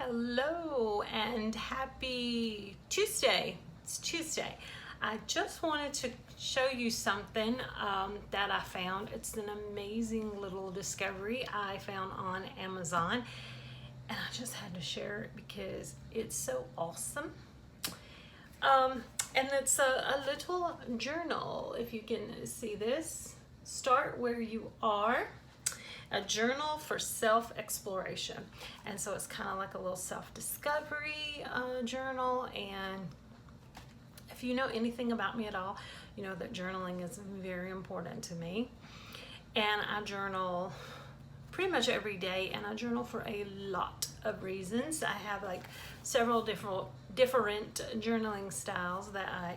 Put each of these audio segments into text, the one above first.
Hello and happy Tuesday. It's Tuesday. I just wanted to show you something that I found. It's an amazing little discovery I found on Amazon, and I just had to share it because it's so awesome. And it's a little journal, if you can see this. Start where you are. A journal for self-exploration. And so it's kind of like a little self-discovery journal. And if you know anything about me at all, you know that journaling is very important to me. And I journal pretty much every day, and I journal for a lot of reasons. I have like several different journaling styles that I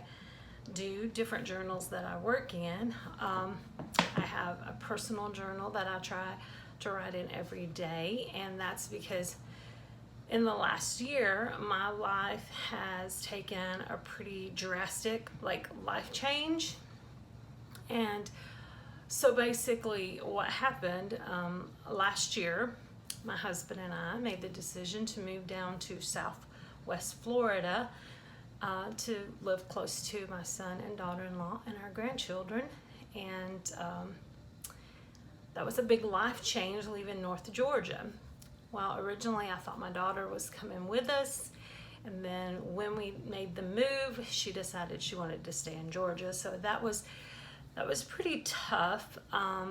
do, different journals that I work in. I have a personal journal that I try to write in every day, and that's because in the last year my life has taken a pretty drastic life change. And so basically what happened last year, my husband and I made the decision to move down to Southwest Florida to live close to my son and daughter-in-law and our grandchildren. And that was a big life change, leaving North Georgia. Well, originally I thought my daughter was coming with us, and then when we made the move, she decided she wanted to stay in Georgia. So that was pretty tough. I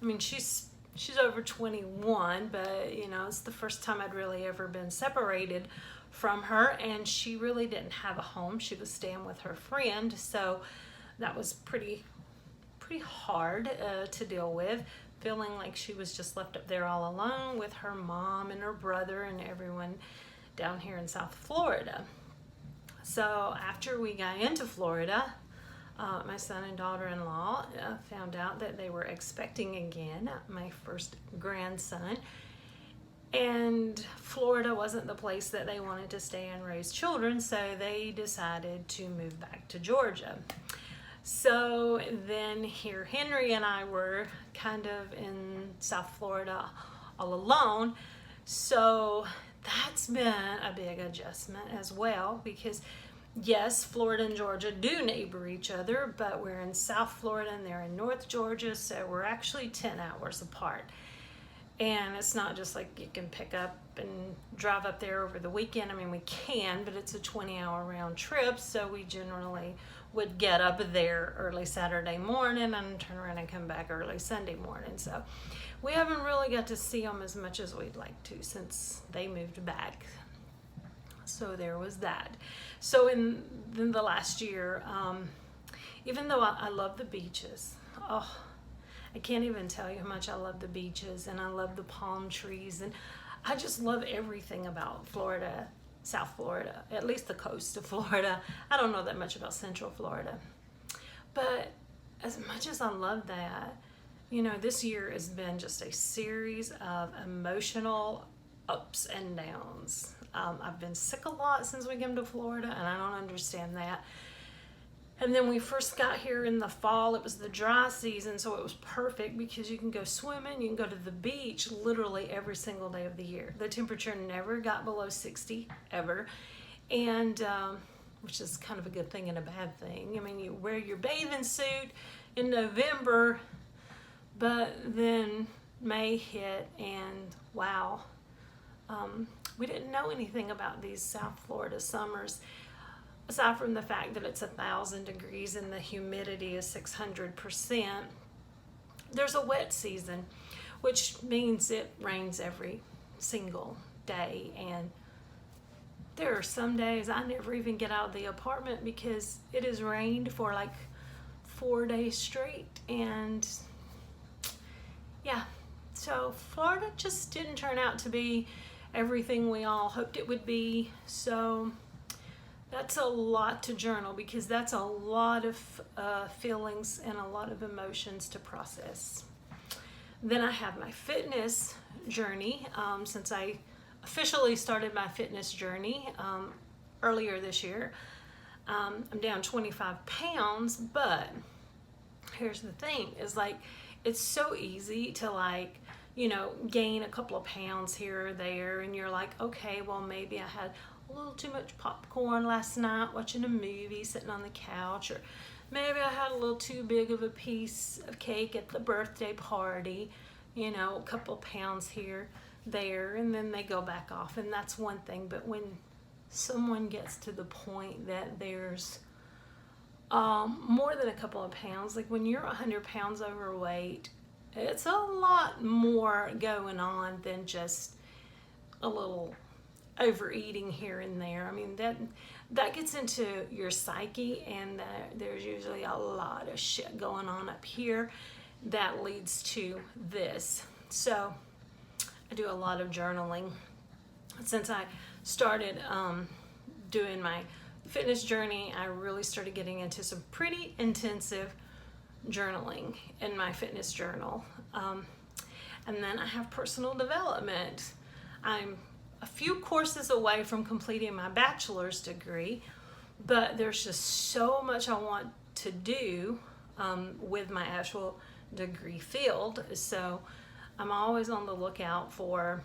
mean, she's over 21, but you know, it's the first time I'd really ever been separated from her, and she really didn't have a home. She was staying with her friend, so that was pretty hard to deal with, feeling like she was just left up there all alone with her mom and her brother and everyone down here in South Florida. So after we got into Florida, my son and daughter-in-law found out that they were expecting again my first grandson. And Florida wasn't the place that they wanted to stay and raise children, so they decided to move back to Georgia. So then here Henry and I were kind of in South Florida all alone. So that's been a big adjustment as well, because yes, Florida and Georgia do neighbor each other, but we're in South Florida and they're in North Georgia, so we're actually 10 hours apart. And it's not just like you can pick up and drive up there over the weekend. I mean, we can, but it's a 20-hour round trip, so we generally would get up there early Saturday morning and turn around and come back early Sunday morning. So we haven't really got to see them as much as we'd like to since they moved back. So there was that. So in the last year, even though I love the beaches, I can't even tell you how much I love the beaches, and I love the palm trees, and I just love everything about Florida, South Florida, at least the coast of Florida. I don't know that much about Central Florida. But as much as I love that, you know, this year has been just a series of emotional ups and downs. I've been sick a lot since we came to Florida, and I don't understand that. And then we first got here in the fall. It was the dry season, so it was perfect because you can go swimming, you can go to the beach literally every single day of the year. The temperature never got below 60 ever, and which is kind of a good thing and a bad thing. I mean, you wear your bathing suit in November, but then May hit, and wow, we didn't know anything about these South Florida summers. Aside from the fact that it's 1,000 degrees and the humidity is 600%, there's a wet season, which means it rains every single day. And there are some days I never even get out of the apartment because it has rained for like 4 days straight. And yeah, so Florida just didn't turn out to be everything we all hoped it would be. So that's a lot to journal, because that's a lot of feelings and a lot of emotions to process. Then I have my fitness journey. Since I officially started my fitness journey earlier this year, I'm down 25 pounds, but here's the thing, is like, it's so easy to gain a couple of pounds here or there, and you're like, okay, well, maybe I had a little too much popcorn last night watching a movie, sitting on the couch, or maybe I had a little too big of a piece of cake at the birthday party, a couple of pounds here, there, and then they go back off, and that's one thing. But when someone gets to the point that there's more than a couple of pounds, like when you're 100 pounds overweight, it's a lot more going on than just a little overeating here and there. I mean, that gets into your psyche, and there's usually a lot of shit going on up here that leads to this. So I do a lot of journaling. Since I started doing my fitness journey, I really started getting into some pretty intensive journaling in my fitness journal. And then I have personal development. I'm a few courses away from completing my bachelor's degree, but there's just so much I want to do with my actual degree field. So I'm always on the lookout for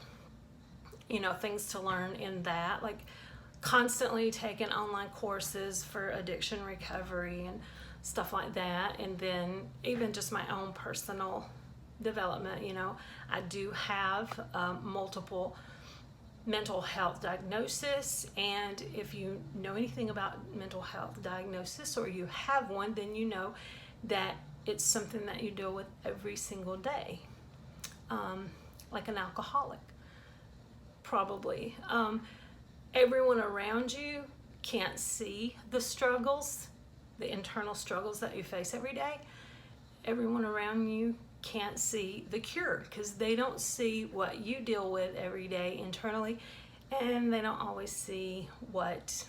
things to learn in that, like constantly taking online courses for addiction recovery and stuff like that. And then even just my own personal development. I do have multiple mental health diagnosis, and if you know anything about mental health diagnosis, or you have one, then you know that it's something that you deal with every single day, like an alcoholic, probably. Everyone around you can't see the struggles, the internal struggles that you face every day. Everyone around you can't see the cure, because they don't see what you deal with every day internally, and they don't always see what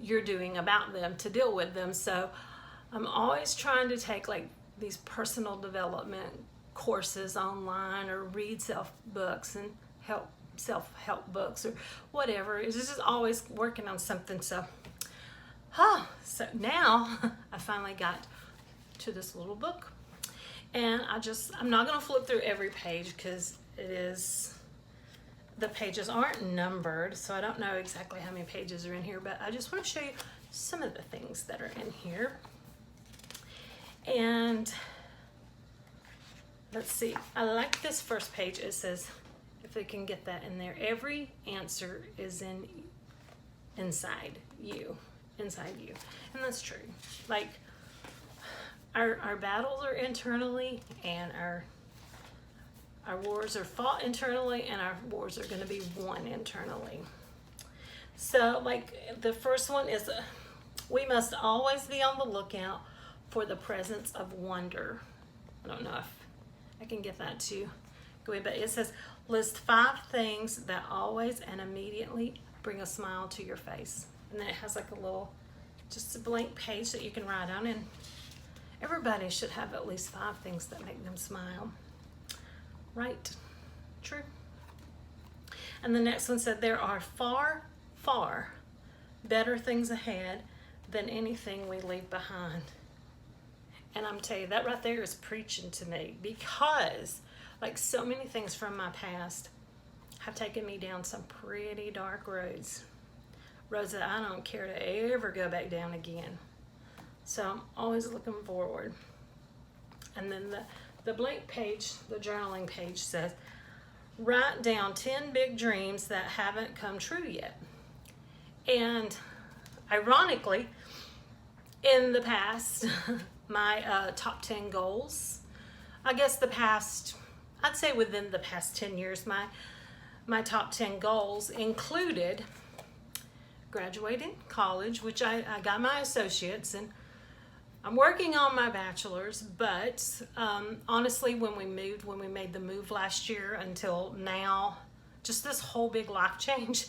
you're doing about them to deal with them. So I'm always trying to take like these personal development courses online, or read self-help books, or whatever. It's just always working on something. So now I finally got to this little book, and I'm not going to flip through every page, because the pages aren't numbered, so I don't know exactly how many pages are in here, but I just want to show you some of the things that are in here. And let's see, I like this first page. It says, if they can get that in there, every answer is inside you, and that's true. Like, our battles are internally, and our wars are fought internally, and our wars are going to be won internally. So, like, the first one is, we must always be on the lookout for the presence of wonder. I don't know if I can get that to go in, but it says, list 5 things that always and immediately bring a smile to your face. And then it has like just a blank page that you can write on, and everybody should have at least 5 things that make them smile. Right? True. And the next one said, there are far, far better things ahead than anything we leave behind. And I'm telling you, that right there is preaching to me, because like so many things from my past have taken me down some pretty dark roads that I don't care to ever go back down again. So I'm always looking forward. And then the blank page, the journaling page says, write down 10 big dreams that haven't come true yet. And ironically, in the past, my top 10 goals, I'd say within the past 10 years, my top 10 goals included graduating college, which I got my associates, and I'm working on my bachelor's. But honestly, when we made the move last year until now, just this whole big life change,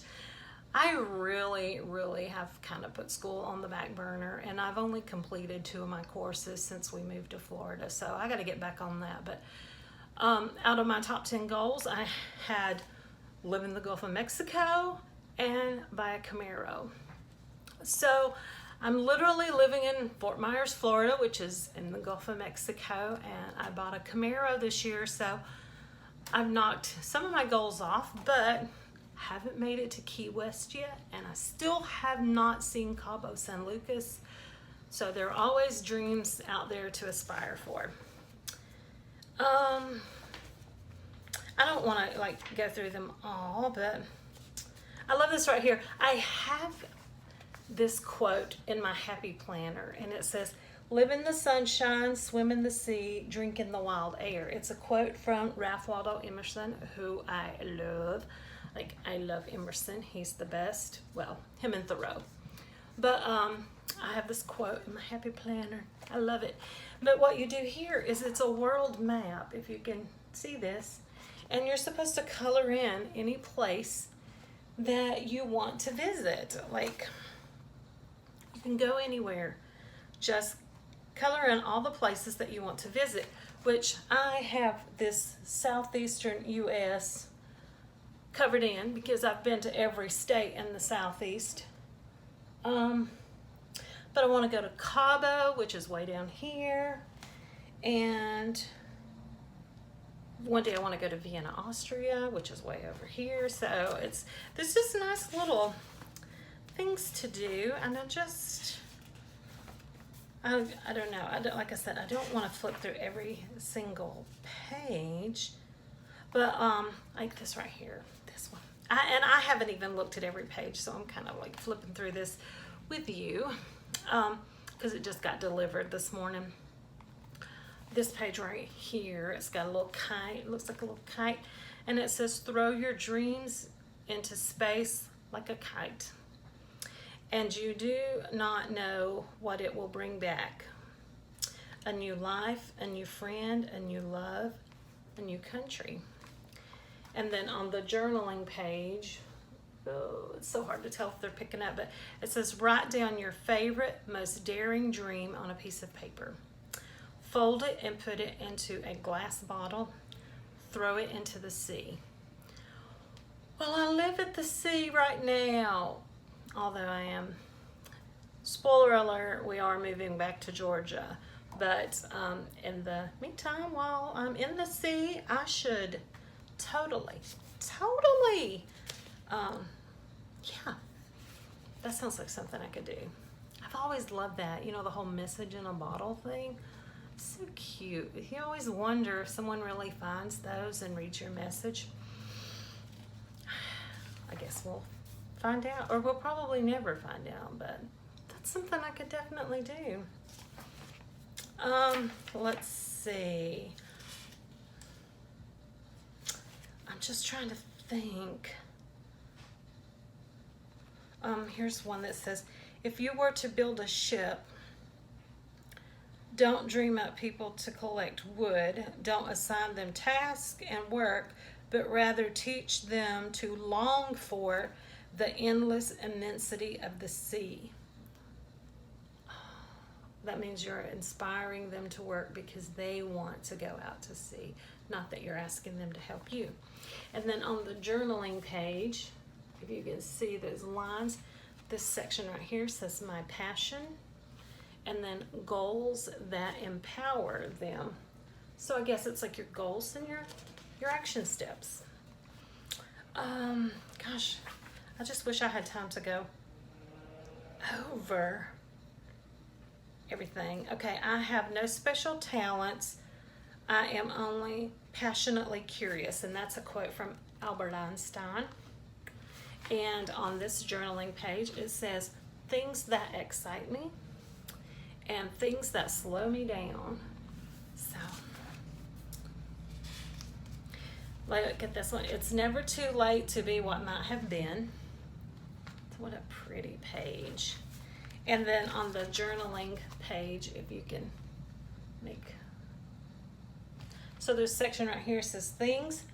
I really, really have kind of put school on the back burner, and I've only completed 2 of my courses since we moved to Florida, so I got to get back on that. But out of my top 10 goals, I had live in the Gulf of Mexico and buy a Camaro. So I'm literally living in Fort Myers, Florida, which is in the Gulf of Mexico, and I bought a Camaro this year, so I've knocked some of my goals off, but haven't made it to Key West yet, and I still have not seen Cabo San Lucas, so there are always dreams out there to aspire for. I don't want to like go through them all, but I love this right here. I have this quote in my happy planner, and it says, "Live in the sunshine, swim in the sea, drink in the wild air." It's a quote from Ralph Waldo Emerson, who I love. Like, I love Emerson. He's the best. Well, him and Thoreau. But I have this quote in my happy planner. I love it. But what you do here is it's a world map, if you can see this, and you're supposed to color in any place that you want to visit. Like, you can go anywhere. Just color in all the places that you want to visit, which I have this southeastern U.S. covered in because I've been to every state in the southeast. But I want to go to Cabo, which is way down here, and one day I want to go to Vienna, Austria, which is way over here. So there's just nice little things to do, and I don't know. Like I said, I don't want to flip through every single page, but like this right here, this one. I haven't even looked at every page, so I'm kind of like flipping through this with you because it just got delivered this morning. This page right here, it's got a little kite. It looks like a little kite, and it says, "Throw your dreams into space like a kite, and you do not know what it will bring back. A new life, a new friend, a new love, a new country." And then on the journaling page, oh, it's so hard to tell if they're picking up, but it says, "Write down your favorite, most daring dream on a piece of paper. Fold it and put it into a glass bottle. Throw it into the sea." Well, I live at the sea right now. Although I am, spoiler alert, we are moving back to Georgia. But in the meantime, while I'm in the sea, I should totally, yeah, that sounds like something I could do. I've always loved that, you know, the whole message in a bottle thing. So cute. You always wonder if someone really finds those and reads your message. I guess we'll find out, or we'll probably never find out, but that's something I could definitely do. Let's see. I'm just trying to think. Here's one that says, "If you were to build a ship, don't dream up people to collect wood. Don't assign them tasks and work, but rather teach them to long for the endless immensity of the sea." That means you're inspiring them to work because they want to go out to sea, not that you're asking them to help you. And then on the journaling page, if you can see those lines, this section right here says "My passion," and then "Goals that empower them." So I guess it's like your goals and your action steps. Gosh, I just wish I had time to go over everything. Okay, I have no special talents. I am only passionately curious, and that's a quote from Albert Einstein. And on this journaling page, it says, "Things that excite me and things that slow me down." So, look at this one. "It's never too late to be what might have been." What a pretty page. And then on the journaling page, if you can make, so there's a section right here says things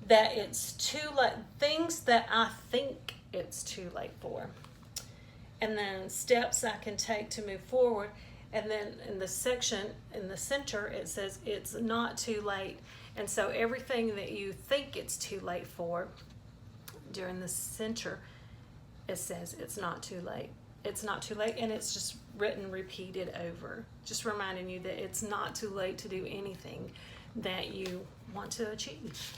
that it's too late, things that I think it's too late for, and then steps I can take to move forward. And then in the section in the center, it says it's not too late. And so everything that you think it's too late for, during the center, it says it's not too late. it's not too late, and it's just written repeated over, just reminding you that it's not too late to do anything that you want to achieve,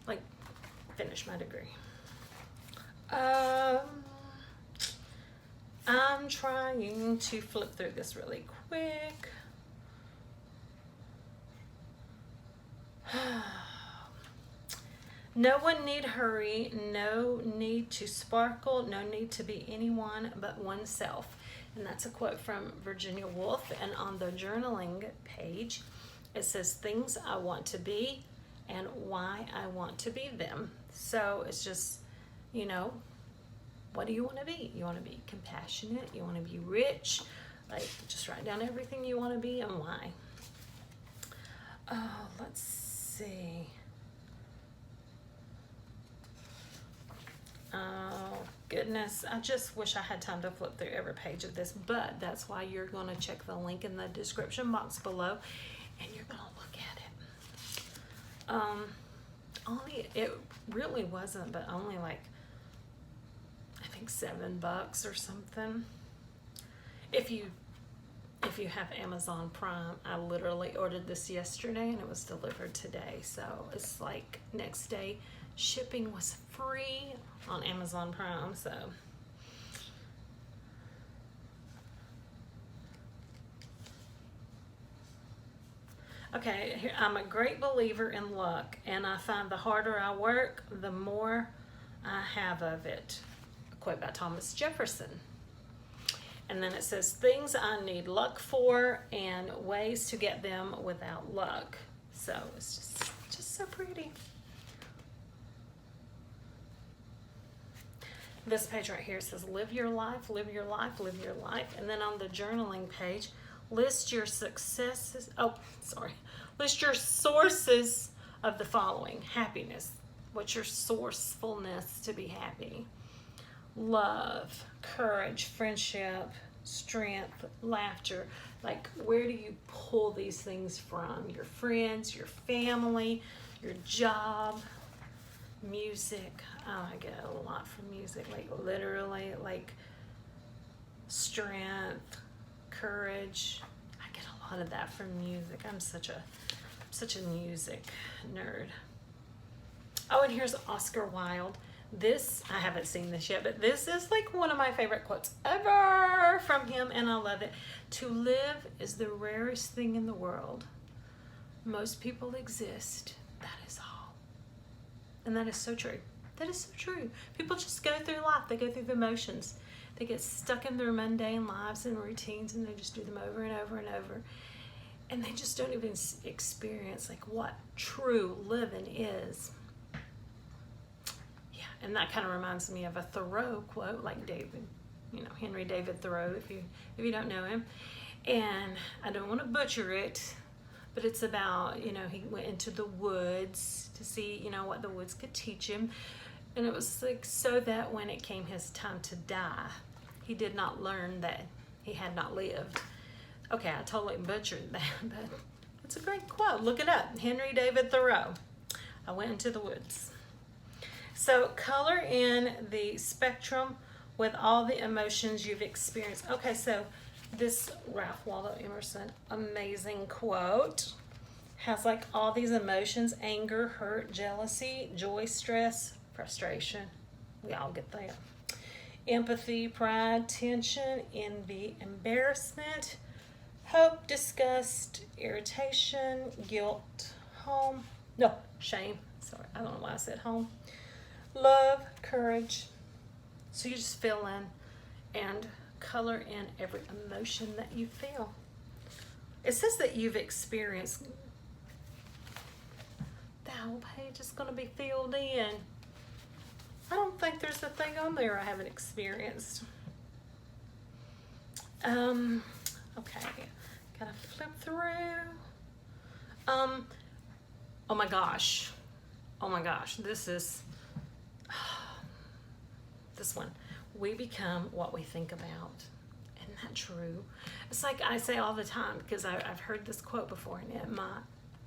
like finish my degree. I'm trying to flip through this really quick. No one need hurry, no need to sparkle, no need to be anyone but oneself. And that's a quote from Virginia Woolf. And on the journaling page, it says things I want to be and why I want to be them. So it's just, you know, what do you want to be? You want to be compassionate, you want to be rich, like just write down everything you want to be and why. Oh, let's see. Oh, goodness. I just wish I had time to flip through every page of this, but that's why you're going to check the link in the description box below, and you're going to look at it. It really wasn't, but only like, I think $7 or something. If you have Amazon Prime, I literally ordered this yesterday, and it was delivered today, so it's like next day. Shipping was free on Amazon Prime, so. Okay, here, I'm a great believer in luck, and I find the harder I work, the more I have of it. A quote by Thomas Jefferson. And then it says, things I need luck for and ways to get them without luck. So it's just so pretty. This page right here says, live your life, live your life, live your life. And then on the journaling page, list your successes. Oh, sorry. List your sources of the following. Happiness. What's your sourcefulness to be happy? Love, courage, friendship, strength, laughter. Like, where do you pull these things from? Your friends, your family, your job, music. Oh, I get a lot from music, like literally, like strength, courage. I get a lot of that from music. I'm such a music nerd. Oh, and here's Oscar Wilde. This, I haven't seen this yet, but this is like one of my favorite quotes ever from him, and I love it. To live is the rarest thing in the world. Most people exist. That is all. And that is so true. That is so true. People just go through life. They go through the motions. They get stuck in their mundane lives and routines, and they just do them over and over and over. And they just don't even experience like what true living is. Yeah, and that kind of reminds me of a Thoreau quote, like David, Henry David Thoreau, if you don't know him. And I don't want to butcher it, but it's about, he went into the woods to see, what the woods could teach him. And it was like so that when it came his time to die, he did not learn that he had not lived. Okay, I totally butchered that, but it's a great quote. Look it up, Henry David Thoreau. I went into the woods. So color in the spectrum with all the emotions you've experienced. Okay, so this Ralph Waldo Emerson amazing quote has like all these emotions: anger, hurt, jealousy, joy, stress, frustration. We all get that. Empathy, pride, tension, envy, embarrassment, hope, disgust, irritation, guilt, shame. Sorry, I don't know why I said home. Love, courage. So you just fill in and color in every emotion that you feel. It says that you've experienced. The whole page is going to be filled in. I don't think there's a thing on there I haven't experienced. Okay, gotta flip through. Oh my gosh, this is this one. We become what we think about. Isn't that true? It's like I say all the time, because I've heard this quote before, and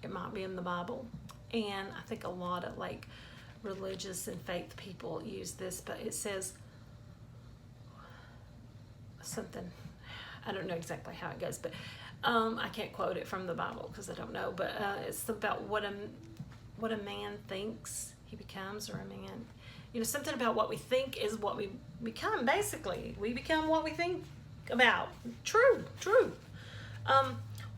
it might be in the Bible, and I think a lot of like religious and faith people use this, but it says, something. I don't know exactly how it goes, but I can't quote it from the Bible because I don't know. But it's about what a man thinks he becomes, or a man, something about what we think is what we become. Basically, we become what we think about. True.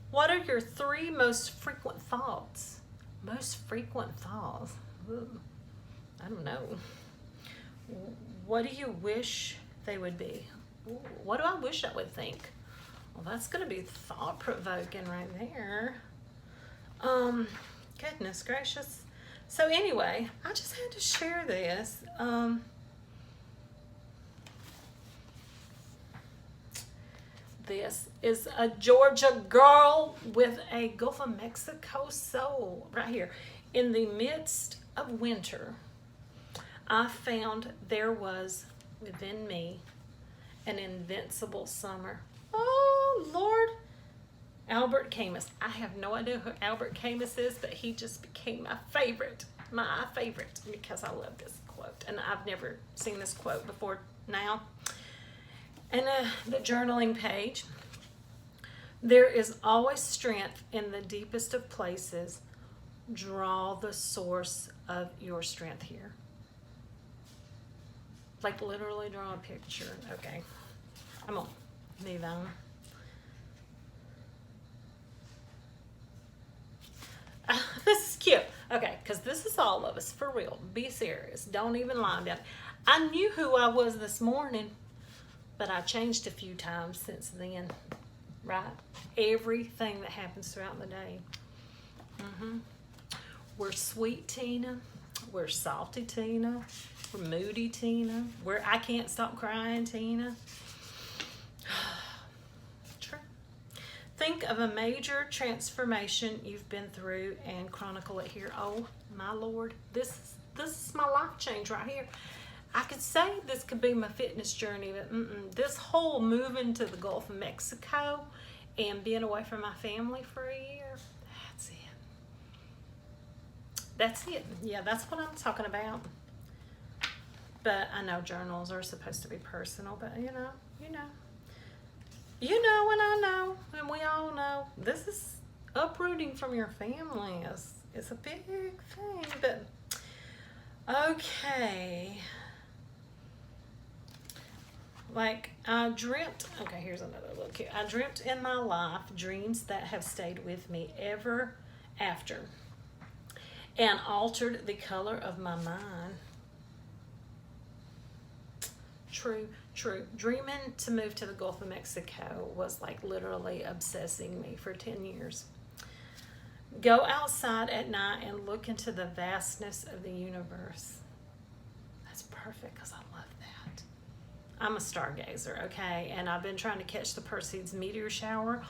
What are your 3 most frequent thoughts? Most frequent thoughts. Ooh, I don't know. What do you wish they would be? Ooh, what do I wish I would think? Well, that's going to be thought-provoking right there. Goodness gracious. So anyway, I just had to share this. This is a Georgia girl with a Gulf of Mexico soul right here. In the midst of winter, I found there was within me an invincible summer. Oh, Lord. Albert Camus. I have no idea who Albert Camus is, but he just became my favorite, because I love this quote. And I've never seen this quote before now. And the journaling page. There is always strength in the deepest of places. Draw the source of your strength here. Like literally draw a picture. Okay. I'm going to move on. This is cute. Okay, because this is all of us, for real. Be serious. Don't even lie about it. I knew who I was this morning, but I changed a few times since then, right? Everything that happens throughout the day. We're sweet Tina. We're salty Tina. We're moody Tina. We're I can't stop crying Tina. True. Think of a major transformation you've been through and chronicle it here. Oh my Lord, this is my life change right here. I could say this could be my fitness journey, but this whole moving to the Gulf of Mexico and being away from my family for a year, that's it. Yeah, that's what I'm talking about. But I know journals are supposed to be personal, but you know, and I know, and we all know, this is uprooting from your family is a big thing. But okay. Like I dreamt, okay, here's another look here. I dreamt in my life dreams that have stayed with me ever after and altered the color of my mind. True. Dreaming to move to the Gulf of Mexico was like literally obsessing me for 10 years. Go outside at night and look into the vastness of the universe. That's perfect because I love that. I'm a stargazer, okay? And I've been trying to catch the Perseids meteor shower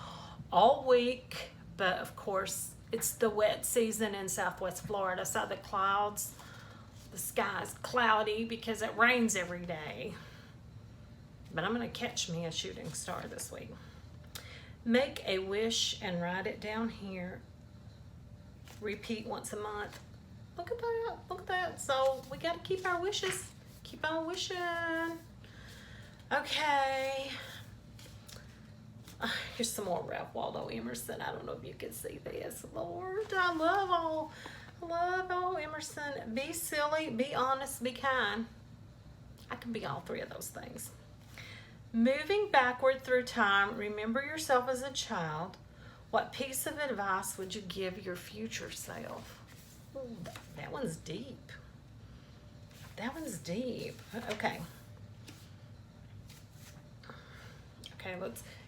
all week, but of course it's the wet season in Southwest Florida, so the clouds, the sky's cloudy because it rains every day. But I'm going to catch me a shooting star this week. Make a wish and write it down here. Repeat once a month. Look at that. So we got to keep our wishes. Keep on wishing. Okay. Here's some more Ralph Waldo Emerson. I don't know if you can see this. Lord, I love all Emerson. Be silly, be honest, be kind. I can be all 3 of those things. Moving backward through time, remember yourself as a child. What piece of advice would you give your future self? Ooh, that one's deep. Okay.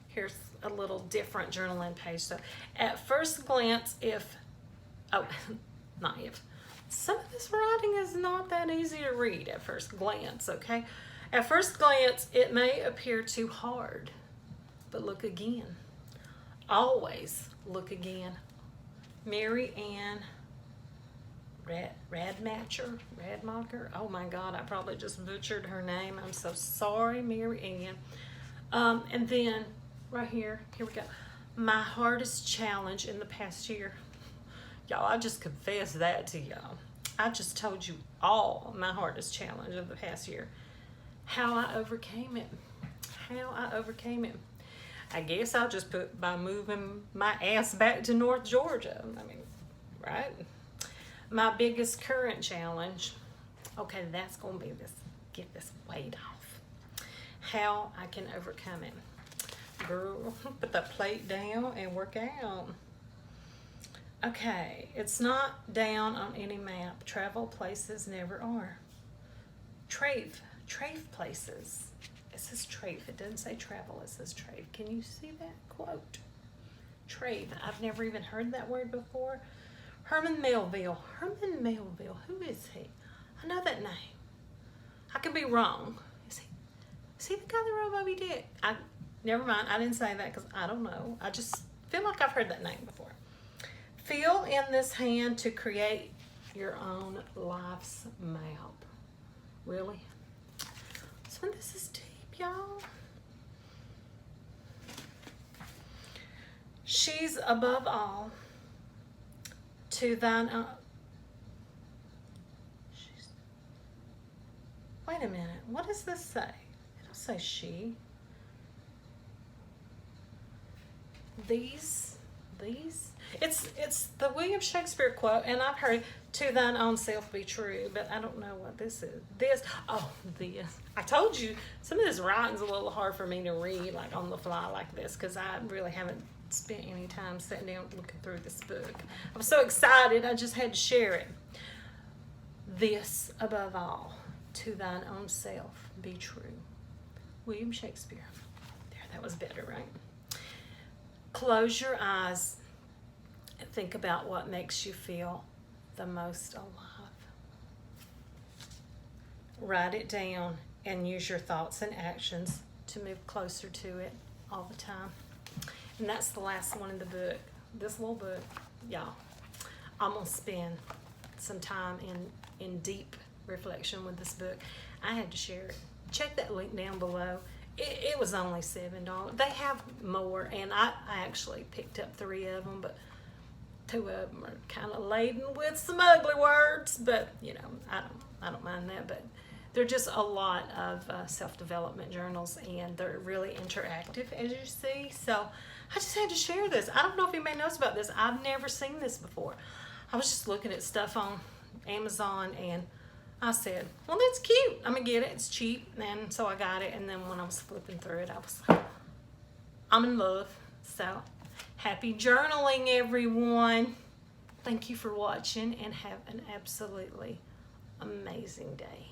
Here's a little different journaling page. So, at first glance, some of this writing is not that easy to read at first glance, okay? At first glance, it may appear too hard, but look again. Always look again. Mary Ann Radmacher. Oh my God, I probably just butchered her name. I'm so sorry, Mary Ann. And then right here we go. My hardest challenge in the past year. Y'all, I just confessed that to y'all. I just told you all my hardest challenge of the past year. How I overcame it. how I overcame it. I guess I'll just put by moving my ass back to North Georgia. I mean, right? My biggest current challenge, okay, that's going to be this, get this weight off. How I can overcome it. Girl, put the plate down and work out. Okay, it's not down on any map. Travel places never are. Trave places. It says trave. It doesn't say travel. It says trave. Can you see that quote? Trave. I've never even heard that word before. Herman Melville. Herman Melville. Who is he? I know that name. I could be wrong. Is he the guy that wrote Moby Dick? Never mind. I didn't say that because I don't know. I just feel like I've heard that name before. Feel in this hand to create your own life's map. Really? So this is deep, y'all. She's above all to thine own. Wait a minute. What does this say? It don't say she. These. It's the William Shakespeare quote, and I've heard to thine own self be true, but I don't know what this is. This. I told you some of this writing's a little hard for me to read like on the fly like this because I really haven't spent any time sitting down looking through this book. I was so excited I just had to share it. This above all, to thine own self be true. William Shakespeare. There, that was better, right? Close your eyes and think about what makes you feel the most alive. Write it down and use your thoughts and actions to move closer to it all the time. And that's the last one in the book. This little book, y'all. I'm going to spend some time in deep reflection with this book. I had to share it. Check that link down below. It was only $7. They have more, and I actually picked up 3 of them, but 2 of them are kind of laden with some ugly words. But you know, I don't mind that. But they're just a lot of self-development journals, and they're really interactive, as you see. So I just had to share this. I don't know if anybody knows about this. I've never seen this before. I was just looking at stuff on Amazon, and I said, well, that's cute. I'm going to get it. It's cheap. And so I got it. And then when I was flipping through it, I was like, I'm in love. So happy journaling, everyone. Thank you for watching, and have an absolutely amazing day.